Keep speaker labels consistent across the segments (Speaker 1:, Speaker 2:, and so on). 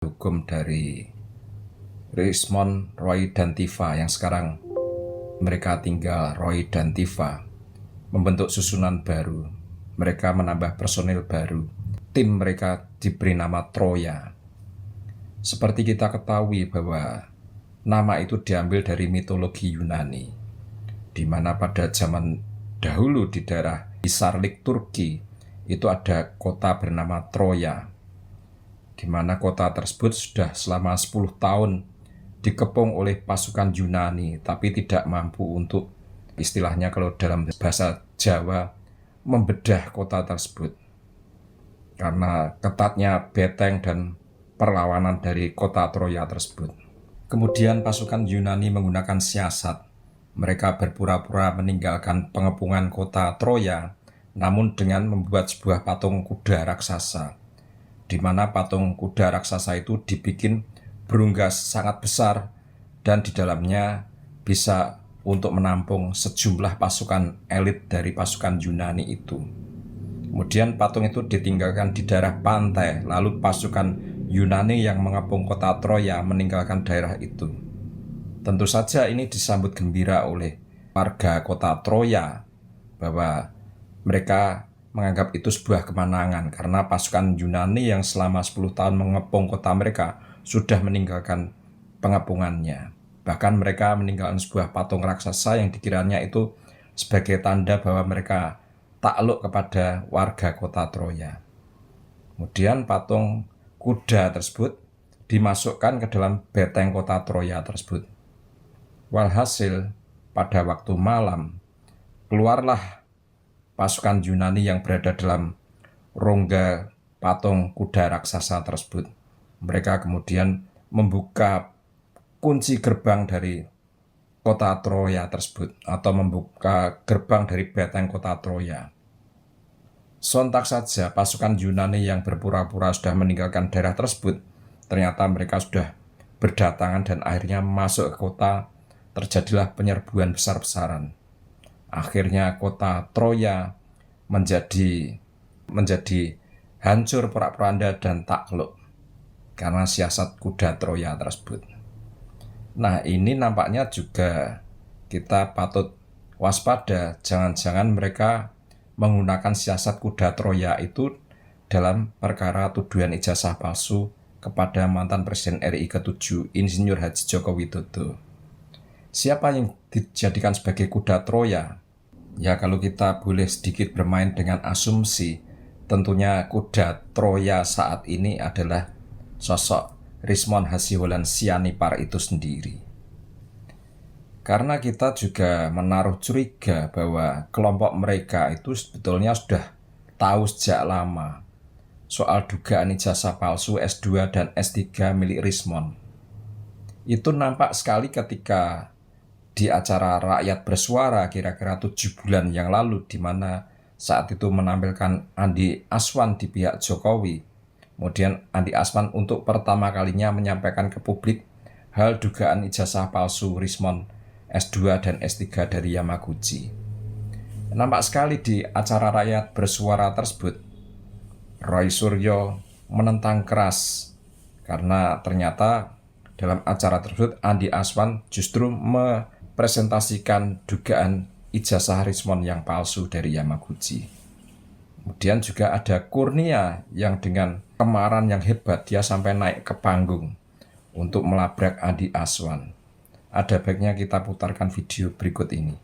Speaker 1: Hukum dari Rismond, Roy, dan Tifa yang sekarang mereka tinggal Roy dan Tifa membentuk susunan baru. Mereka menambah personil baru. Tim mereka diberi nama Troya. Seperti kita ketahui bahwa nama itu diambil dari mitologi Yunani, di mana pada zaman dahulu di daerah Hisarlik, Turki, itu ada kota bernama Troya, di mana kota tersebut sudah selama 10 tahun dikepung oleh pasukan Yunani, tapi tidak mampu untuk, istilahnya kalau dalam bahasa Jawa, membedah kota tersebut. Karena ketatnya beteng dan perlawanan dari kota Troya tersebut. Kemudian pasukan Yunani menggunakan siasat. Mereka berpura-pura meninggalkan pengepungan kota Troya, namun dengan membuat sebuah patung kuda raksasa, di mana patung kuda raksasa itu dibikin berunggas sangat besar dan di dalamnya bisa untuk menampung sejumlah pasukan elit dari pasukan Yunani itu. Kemudian patung itu ditinggalkan di daerah pantai, lalu pasukan Yunani yang mengepung kota Troya meninggalkan daerah itu. Tentu saja ini disambut gembira oleh warga kota Troya, bahwa mereka menganggap itu sebuah kemenangan karena pasukan Yunani yang selama 10 tahun mengepung kota mereka sudah meninggalkan pengepungannya. Bahkan mereka meninggalkan sebuah patung raksasa yang dikiranya itu sebagai tanda bahwa mereka takluk kepada warga kota Troya. Kemudian patung kuda tersebut dimasukkan ke dalam beteng kota Troya tersebut. Walhasil, pada waktu malam, keluarlah pasukan Yunani yang berada dalam rongga patung kuda raksasa tersebut. Mereka kemudian membuka kunci gerbang dari kota Troya tersebut, atau membuka gerbang dari beteng kota Troya. Sontak saja pasukan Yunani yang berpura-pura sudah meninggalkan daerah tersebut, ternyata mereka sudah berdatangan dan akhirnya masuk ke kota. Terjadilah penyerbuan besar-besaran. Akhirnya kota Troya menjadi hancur porak-poranda dan takluk karena siasat kuda Troya tersebut. Nah, ini nampaknya juga kita patut waspada, jangan-jangan mereka menggunakan siasat kuda Troya itu dalam perkara tuduhan ijazah palsu kepada mantan Presiden RI ke-7 Insinyur Haji Joko Widodo. Siapa yang dijadikan sebagai kuda Troya? Ya, kalau kita boleh sedikit bermain dengan asumsi, tentunya kuda Troya saat ini adalah sosok Rismond Hasihorlan Sianipar itu sendiri. Karena kita juga menaruh curiga bahwa kelompok mereka itu sebetulnya sudah tahu sejak lama soal dugaan ijazah palsu S2 dan S3 milik Rismond. Itu nampak sekali ketika di acara Rakyat Bersuara kira-kira 7 bulan yang lalu, di mana saat itu menampilkan Andi Aswan di pihak Jokowi. Kemudian Andi Aswan untuk pertama kalinya menyampaikan ke publik hal dugaan ijazah palsu Rismond S2 dan S3 dari Yamaguchi. Nampak sekali di acara Rakyat Bersuara tersebut, Roy Suryo menentang keras karena ternyata dalam acara tersebut Andi Aswan justru presentasikan dugaan ijazah Rismond yang palsu dari Yamaguchi. Kemudian juga ada Kurnia yang dengan kemarahan yang hebat dia sampai naik ke panggung untuk melabrak Andi Aswan. Ada baiknya kita putarkan video berikut ini.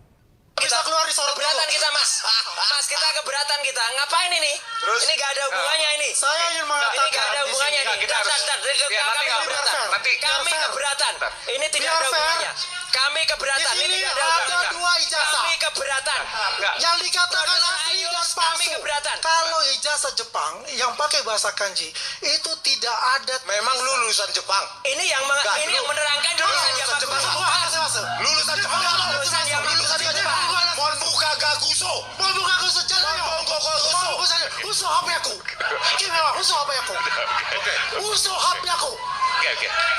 Speaker 2: Kita keluar di Sorong keberatan kita, Mas. Mas, kita keberatan kita. Ngapain ini? Terus? Ini gak ada hubungannya ini.
Speaker 3: Saya ingin mengatakan
Speaker 2: ini gak ada hubungannya ini.
Speaker 3: kita harus
Speaker 2: Kami keberatan. Kami keberatan. Ini tidak ada hubungannya. Kami keberatan.
Speaker 3: Di sini
Speaker 2: Ini
Speaker 3: ada dua ijazah.
Speaker 2: Kami keberatan.
Speaker 3: Yang dikatakan asli dan
Speaker 2: Kami
Speaker 3: palsu.
Speaker 2: keberatan.
Speaker 3: Kalau ijazah Jepang yang pakai bahasa kanji itu tidak ada.
Speaker 4: Memang lulusan Jepang.
Speaker 2: Ini yang menerangkan lulusan Jepang.
Speaker 4: Lulusan Jepang.
Speaker 2: Lulusan Jepang.
Speaker 4: Monbuka Gakuso.
Speaker 3: Monbuka Gakuso jalan. Uso HP aku. Kimi wa uso HP aku. Uso HP aku.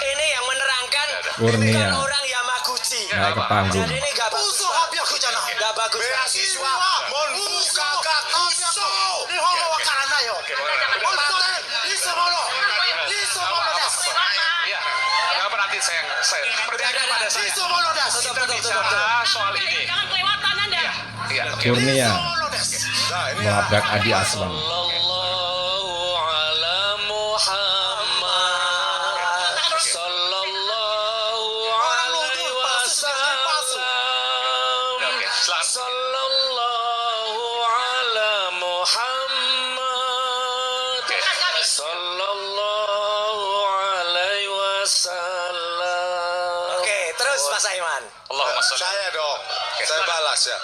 Speaker 2: Ini yang menerangkan
Speaker 1: Kurnia
Speaker 2: orang Yamaguchi.
Speaker 1: naik ke panggung.
Speaker 2: Jadi ini gak bagus.
Speaker 3: Uso HP aku jalan.
Speaker 2: Gak bagus.
Speaker 4: Beasiswa Monbuka Gakuso.
Speaker 3: Nihongo wa karanai yo. Hontou ni isomono. Isomono desu.
Speaker 5: sedikit saya bertanya pada saya.
Speaker 3: Iso molodas.
Speaker 5: Kita bicara soal ini.
Speaker 6: Jangan kelewatan Anda.
Speaker 5: Iya, oke.
Speaker 1: Kurnia
Speaker 3: Molodas.
Speaker 4: Nah, ini
Speaker 1: melabrak Andi Aswan.
Speaker 2: Sallallahu ala Muhammad. Sallallahu alaihi wasallam.
Speaker 5: Oke, silakan.
Speaker 2: Sallallahu ala Muhammad.
Speaker 5: Oke.
Speaker 2: Sallallahu alaihi wasallam. Oke, terus Mas Aiman.
Speaker 5: Allahumma sholli.
Speaker 4: saya dong. Saya
Speaker 5: silakan.
Speaker 4: balas ya.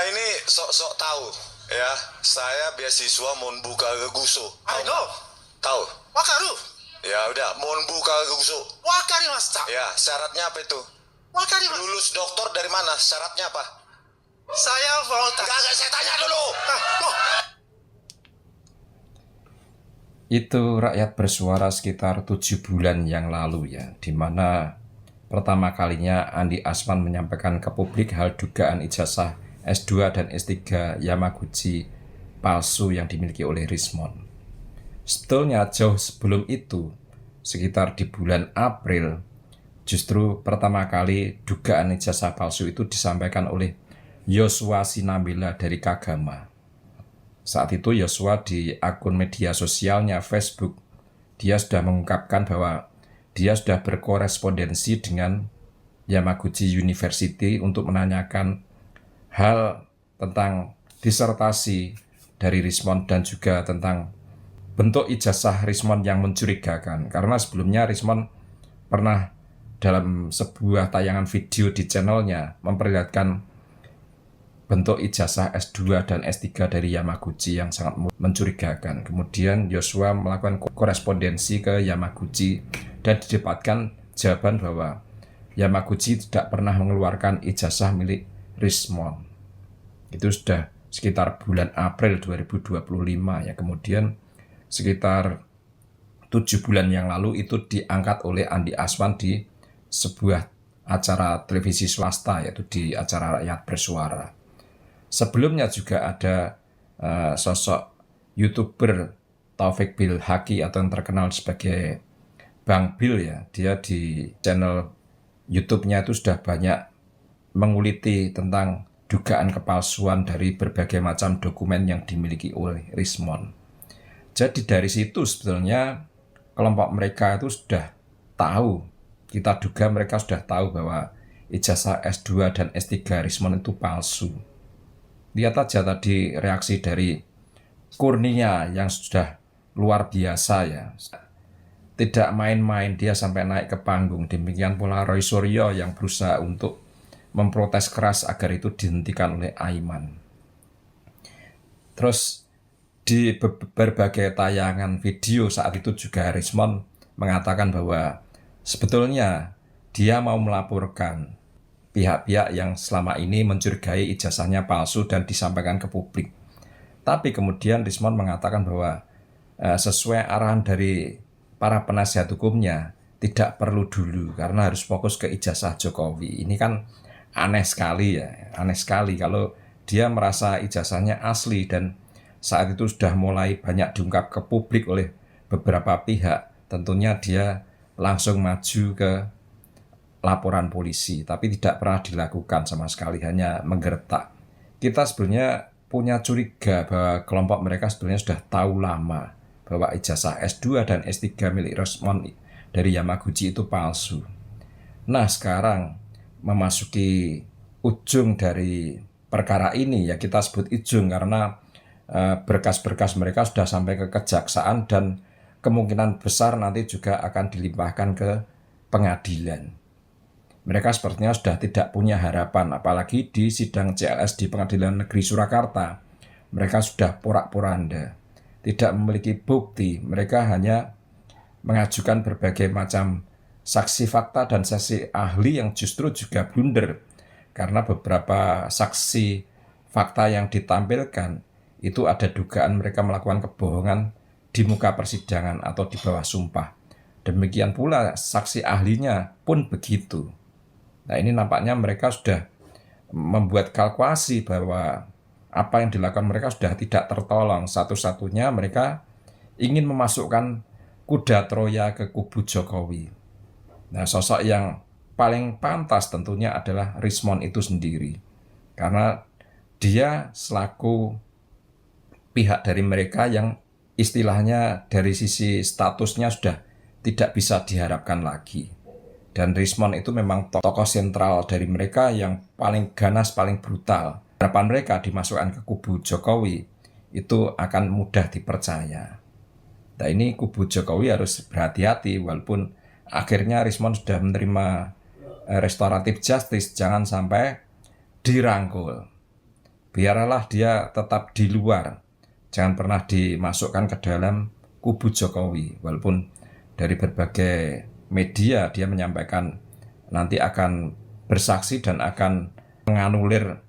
Speaker 4: Ini sok-sok tahu ya. Saya beasiswa Monbuka Geguso.
Speaker 3: I know.
Speaker 4: Tahu?
Speaker 3: Wakaru.
Speaker 4: Ya udah, Monbuka Geguso.
Speaker 3: Wakarimashita.
Speaker 4: Ya, syaratnya apa itu?
Speaker 3: Wakarimashita.
Speaker 4: Lulus doktor dari mana? Syaratnya apa?
Speaker 3: Saya volunteer.
Speaker 4: Kagak, saya tanya dulu.
Speaker 3: Loh,
Speaker 1: Itu rakyat bersuara sekitar 7 bulan yang lalu ya, di mana pertama kalinya Andi Aswan menyampaikan ke publik hal dugaan ijazah S2 dan S3 Yamaguchi palsu yang dimiliki oleh Rismond. Sebetulnya jauh sebelum itu, sekitar di bulan April, justru pertama kali dugaan ijazah palsu itu disampaikan oleh Yosua Sinambela dari Kagama. Saat itu Yosua di akun media sosialnya Facebook, dia sudah mengungkapkan bahwa dia sudah berkorespondensi dengan Yamaguchi University untuk menanyakan hal tentang disertasi dari Rismond dan juga tentang bentuk ijazah Rismond yang mencurigakan. Karena sebelumnya Rismond pernah dalam sebuah tayangan video di channelnya memperlihatkan bentuk ijazah S2 dan S3 dari Yamaguchi yang sangat mencurigakan. Kemudian Yosua melakukan korespondensi ke Yamaguchi dan didapatkan jawaban bahwa Yamaguchi tidak pernah mengeluarkan ijazah milik Rismond. Itu sudah sekitar bulan April 2025 ya. Kemudian sekitar 7 bulan yang lalu itu diangkat oleh Andi Aswan di sebuah acara televisi swasta, yaitu di acara Rakyat Bersuara. Sebelumnya juga ada sosok YouTuber Taufik Bilhaki atau yang terkenal sebagai Bang Bil ya. Dia di channel YouTube-nya itu sudah banyak menguliti tentang dugaan kepalsuan dari berbagai macam dokumen yang dimiliki oleh Rismond. Jadi dari situ sebetulnya kelompok mereka itu sudah tahu, kita duga mereka sudah tahu bahwa ijazah S2 dan S3 Rismond itu palsu. Lihat aja tadi reaksi dari Kurnia yang sudah luar biasa ya. Tidak main-main, dia sampai naik ke panggung. Demikian pula Roy Suryo yang berusaha untuk memprotes keras agar itu dihentikan oleh Aiman. Terus di berbagai tayangan video saat itu juga Rismond mengatakan bahwa sebetulnya dia mau melaporkan pihak-pihak yang selama ini mencurigai ijazahnya palsu dan disampaikan ke publik. Tapi kemudian Rismond mengatakan bahwa sesuai arahan dari para penasihat hukumnya tidak perlu dulu karena harus fokus ke ijazah Jokowi. Ini kan aneh sekali ya, aneh sekali kalau dia merasa ijazahnya asli dan saat itu sudah mulai banyak diungkap ke publik oleh beberapa pihak. Tentunya dia langsung maju ke laporan polisi, tapi tidak pernah dilakukan sama sekali, hanya menggertak. Kita sebenarnya punya curiga bahwa kelompok mereka sebenarnya sudah tahu lama bahwa ijazah S2 dan S3 milik Rismond dari Yamaguchi itu palsu. Nah sekarang memasuki ujung dari perkara ini ya, kita sebut ujung karena berkas-berkas mereka sudah sampai ke kejaksaan dan kemungkinan besar nanti juga akan dilimpahkan ke pengadilan. Mereka sepertinya sudah tidak punya harapan, apalagi di sidang CLS di Pengadilan Negeri Surakarta. Mereka sudah porak-poranda, tidak memiliki bukti. Mereka hanya mengajukan berbagai macam saksi fakta dan saksi ahli yang justru juga blunder. Karena beberapa saksi fakta yang ditampilkan itu ada dugaan mereka melakukan kebohongan di muka persidangan atau di bawah sumpah. Demikian pula saksi ahlinya pun begitu. Nah ini nampaknya mereka sudah membuat kalkulasi bahwa apa yang dilakukan mereka sudah tidak tertolong. Satu-satunya mereka ingin memasukkan kuda Troya ke kubu Jokowi. Nah, sosok yang paling pantas tentunya adalah Rismond itu sendiri. Karena dia selaku pihak dari mereka yang istilahnya dari sisi statusnya sudah tidak bisa diharapkan lagi. Dan Rismond itu memang tokoh sentral dari mereka yang paling ganas, paling brutal. Harapan mereka dimasukkan ke kubu Jokowi itu akan mudah dipercaya. Nah, ini kubu Jokowi harus berhati-hati walaupun akhirnya Rismond sudah menerima restoratif justice, jangan sampai dirangkul. Biarlah dia tetap di luar, jangan pernah dimasukkan ke dalam kubu Jokowi. Walaupun dari berbagai media dia menyampaikan nanti akan bersaksi dan akan menganulir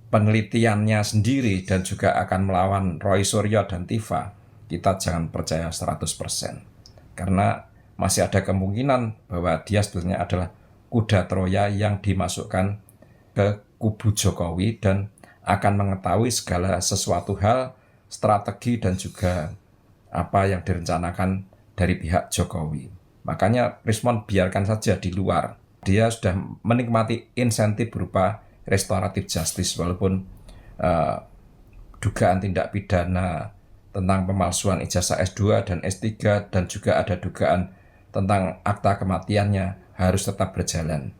Speaker 1: penelitiannya sendiri dan juga akan melawan Roy Suryo dan Tifa, kita jangan percaya 100%. Karena masih ada kemungkinan bahwa dia sebetulnya adalah kuda Troya yang dimasukkan ke kubu Jokowi dan akan mengetahui segala sesuatu hal, strategi dan juga apa yang direncanakan dari pihak Jokowi. Makanya Rismond biarkan saja di luar. Dia sudah menikmati insentif berupa restoratif justice walaupun dugaan tindak pidana tentang pemalsuan ijazah S2 dan S3 dan juga ada dugaan tentang akta kematiannya harus tetap berjalan.